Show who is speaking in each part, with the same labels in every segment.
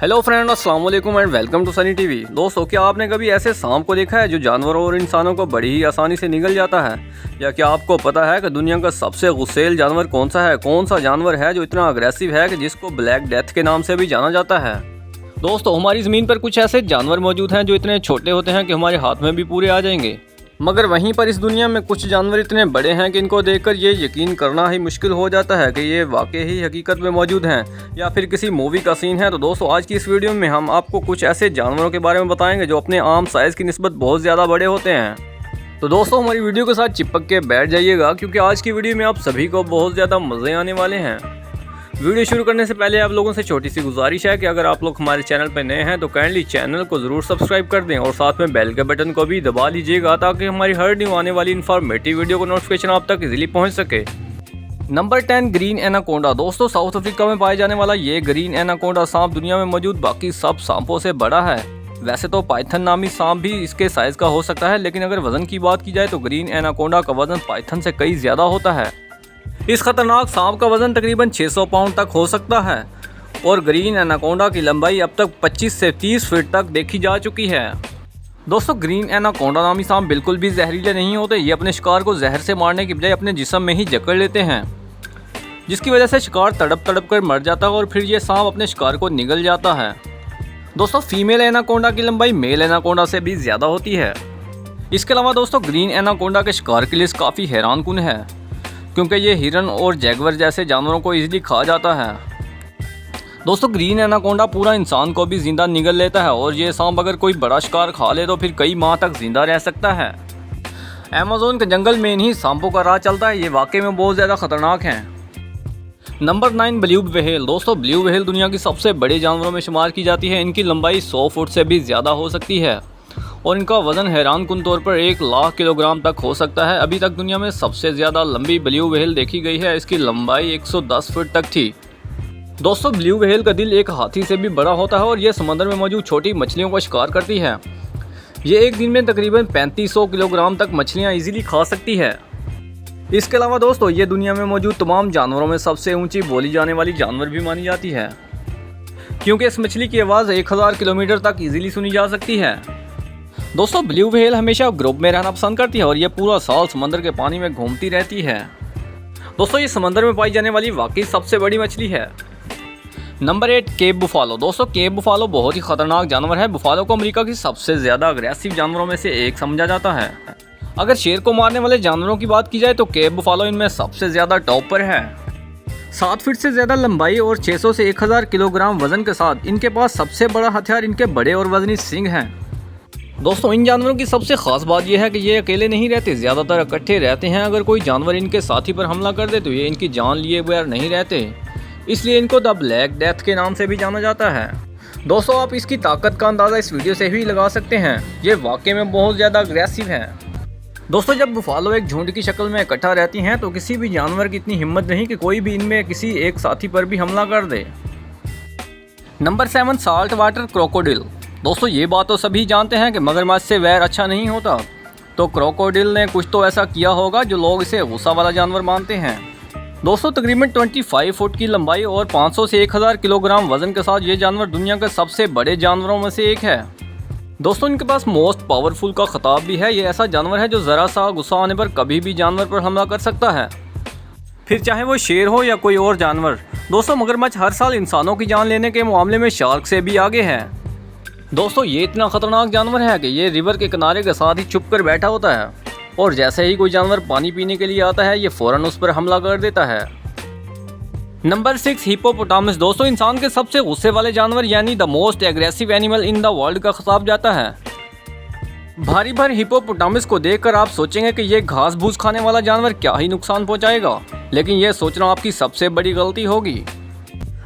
Speaker 1: Hello friend, अस्सलाम वालेकुम and welcome to Sunny TV. दोस्तों, क्या आपने कभी ऐसे सांप को देखा है जो जानवरों और इंसानों को बड़ी ही आसानी से निगल जाता है? या क्या आपको पता है कि दुनिया का सबसे गुस्सैल जानवर कौन सा है? कौन सा जानवर है जो इतना अग्रेसिव है कि जिसको ब्लैक डेथ के नाम से भी जाना जाता है? दोस्तों, हमारी ज़मीन पर कुछ ऐसे जानवर मौजूद हैं जो इतने छोटे होते हैं कि हमारे हाथ में भी पूरे आ जाएंगे, मगर वहीं पर इस दुनिया में कुछ जानवर इतने बड़े हैं कि इनको देखकर ये यकीन करना ही मुश्किल हो जाता है कि ये वाकई ही हकीकत में मौजूद हैं या फिर किसी मूवी का सीन है। तो दोस्तों, आज की इस वीडियो में हम आपको कुछ ऐसे जानवरों के बारे में बताएंगे जो अपने आम साइज़ की निस्बत बहुत ज़्यादा बड़े होते हैं। तो दोस्तों, हमारी वीडियो के साथ चिपक के बैठ जाइएगा क्योंकि आज की वीडियो में आप सभी को बहुत ज़्यादा मज़े आने वाले हैं। वीडियो शुरू करने से पहले आप लोगों से छोटी सी गुजारिश है कि अगर आप लोग हमारे चैनल पर नए हैं तो काइंडली चैनल को ज़रूर सब्सक्राइब कर दें और साथ में बेल के बटन को भी दबा लीजिएगा ताकि हमारी हर न्यू आने वाली इन्फॉर्मेटिव वीडियो को नोटिफिकेशन आप तक इजीली पहुंच सके। Number 10, green anaconda. दोस्तों, साउथ अफ्रीका में पाए जाने वाला ये ग्रीन एनाकोंडा सांप दुनिया में मौजूद बाकी सब सांपों से बड़ा है। वैसे तो पाइथन नामी सांप भी इसके साइज़ का हो सकता है, लेकिन अगर वज़न की बात की जाए तो ग्रीन एनाकोंडा का वज़न पाइथन से कई ज़्यादा होता है। इस खतरनाक सांप का वज़न तकरीबन 600 पाउंड तक हो सकता है और ग्रीन एनाकोंडा की लंबाई अब तक 25 से 30 फीट तक देखी जा चुकी है। दोस्तों, ग्रीन एनाकोंडा नामी सांप बिल्कुल भी जहरीले नहीं होते। ये अपने शिकार को जहर से मारने की बजाय अपने जिस्म में ही जकड़ लेते हैं, जिसकी वजह से शिकार तड़प तड़प कर मर जाता है और फिर ये सांप अपने शिकार को निगल जाता है। दोस्तों, फीमेल एनाकोंडा की लंबाई मेल एनाकोंडा से भी ज़्यादा होती है। इसके अलावा दोस्तों, ग्रीन एनाकोंडा के शिकार की लिस्ट काफ़ी हैरानकुन है क्योंकि ये हिरन और जैगवर जैसे जानवरों को इजीली खा जाता है। दोस्तों, ग्रीन एनाकोंडा पूरा इंसान को भी ज़िंदा निगल लेता है और ये सांप अगर कोई बड़ा शिकार खा ले तो फिर कई माह तक ज़िंदा रह सकता है। अमेज़न के जंगल में इन्हीं सांपों का राज चलता है। ये वाकई में बहुत ज़्यादा ख़तरनाक हैं। Number 9, blue whale. दोस्तों, ब्लू व्हेल दुनिया की सबसे बड़े जानवरों में शुमार की जाती है। इनकी लंबाई 100 फुट से भी ज़्यादा हो सकती है और इनका वज़न हैरानकुन तौर पर 1 लाख किलोग्राम तक हो सकता है। अभी तक दुनिया में सबसे ज़्यादा लंबी ब्लू व्हेल देखी गई है। इसकी लंबाई 110 फुट तक थी। दोस्तों, ब्लू व्हेल का दिल एक हाथी से भी बड़ा होता है और यह समंदर में मौजूद छोटी मछलियों का शिकार करती है। ये एक दिन में तकरीबन 3500 किलोग्राम तक मछलियाँ ईजिली खा सकती है। इसके अलावा दोस्तों, ये दुनिया में मौजूद तमाम जानवरों में सबसे ऊँची बोली जाने वाली जानवर भी मानी जाती है क्योंकि इस मछली की आवाज़ 1000 किलोमीटर तक ईजिली सुनी जा सकती है। दोस्तों, ब्लू व्हेल हमेशा ग्रुप में रहना पसंद करती है और ये पूरा साल समंदर के पानी में घूमती रहती है। दोस्तों, ये समंदर में पाई जाने वाली वाकई सबसे बड़ी मछली है। Number 8, cape buffalo. दोस्तों, केप बुफालो बहुत ही खतरनाक जानवर है। बुफालो को अमेरिका की सबसे ज़्यादा अग्रेसिव जानवरों में से एक समझा जाता है। अगर शेर को मारने वाले जानवरों की बात की जाए तो केप बुफालो इनमें सबसे ज़्यादा टॉप पर है। 7 फीट से ज़्यादा लंबाई और 600 से 1000 किलोग्राम वजन के साथ इनके पास सबसे बड़ा हथियार इनके बड़े और वजनी सींग हैं। दोस्तों, इन जानवरों की सबसे ख़ास बात यह है कि ये अकेले नहीं रहते, ज़्यादातर इकट्ठे रहते हैं। अगर कोई जानवर इनके साथी पर हमला कर दे तो ये इनकी जान लिए बगैर नहीं रहते, इसलिए इनको द ब्लैक डेथ के नाम से भी जाना जाता है। दोस्तों, आप इसकी ताकत का अंदाज़ा इस वीडियो से भी लगा सकते हैं। ये वाकई में बहुत ज़्यादा अग्रेसिव है। दोस्तों, जब बुफालो एक झुंड की शक्ल में इकट्ठा रहती हैं तो किसी भी जानवर की इतनी हिम्मत नहीं कि कोई भी इनमें किसी एक साथी पर भी हमला कर दे। Number 7, salt water crocodile. दोस्तों, ये बात तो सभी जानते हैं कि मगरमच्छ से वैर अच्छा नहीं होता, तो क्रोकोडिल ने कुछ तो ऐसा किया होगा जो लोग इसे गुस्सा वाला जानवर मानते हैं। दोस्तों, तकरीबन 25 फुट की लंबाई और 500 से 1000 किलोग्राम वजन के साथ ये जानवर दुनिया के सबसे बड़े जानवरों में से एक है। दोस्तों, इनके पास मोस्ट पावरफुल का खिताब भी है। ये ऐसा जानवर है जो ज़रा सा गुस्सा आने पर कभी भी जानवर पर हमला कर सकता है, फिर चाहे वो शेर हो या कोई और जानवर। दोस्तों, मगरमच्छ हर साल इंसानों की जान लेने के मामले में शार्क से भी आगे है। दोस्तों, ये इतना ख़तरनाक जानवर है कि ये रिवर के किनारे के साथ ही छुप कर बैठा होता है और जैसे ही कोई जानवर पानी पीने के लिए आता है ये फ़ौरन उस पर हमला कर देता है। Number 6, hippopotamus. दोस्तों, इंसान के सबसे गुस्से वाले जानवर यानी the most aggressive animal in the world का खिताब जाता है। भारी भर हिप्पोपोटामस को देखकर आप सोचेंगे कि ये घास भूस खाने वाला जानवर क्या ही नुकसान पहुंचाएगा, लेकिन यह सोचना आपकी सबसे बड़ी गलती होगी।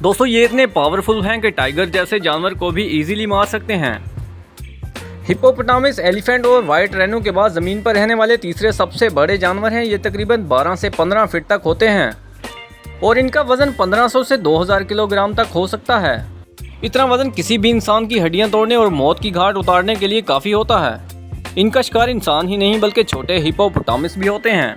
Speaker 1: दोस्तों, ये इतने पावरफुल हैं कि टाइगर जैसे जानवर को भी इजीली मार सकते हैं। हिप्पोपोटामस एलिफेंट और वाइट रेनो के बाद ज़मीन पर रहने वाले तीसरे सबसे बड़े जानवर हैं। ये तकरीबन 12 से 15 फीट तक होते हैं और इनका वज़न 1500 से 2000 किलोग्राम तक हो सकता है। इतना वज़न किसी भी इंसान की हड्डियां तोड़ने और मौत की घाट उतारने के लिए काफ़ी होता है। इनका शिकार इंसान ही नहीं बल्कि छोटे हिप्पोपोटामस भी होते हैं।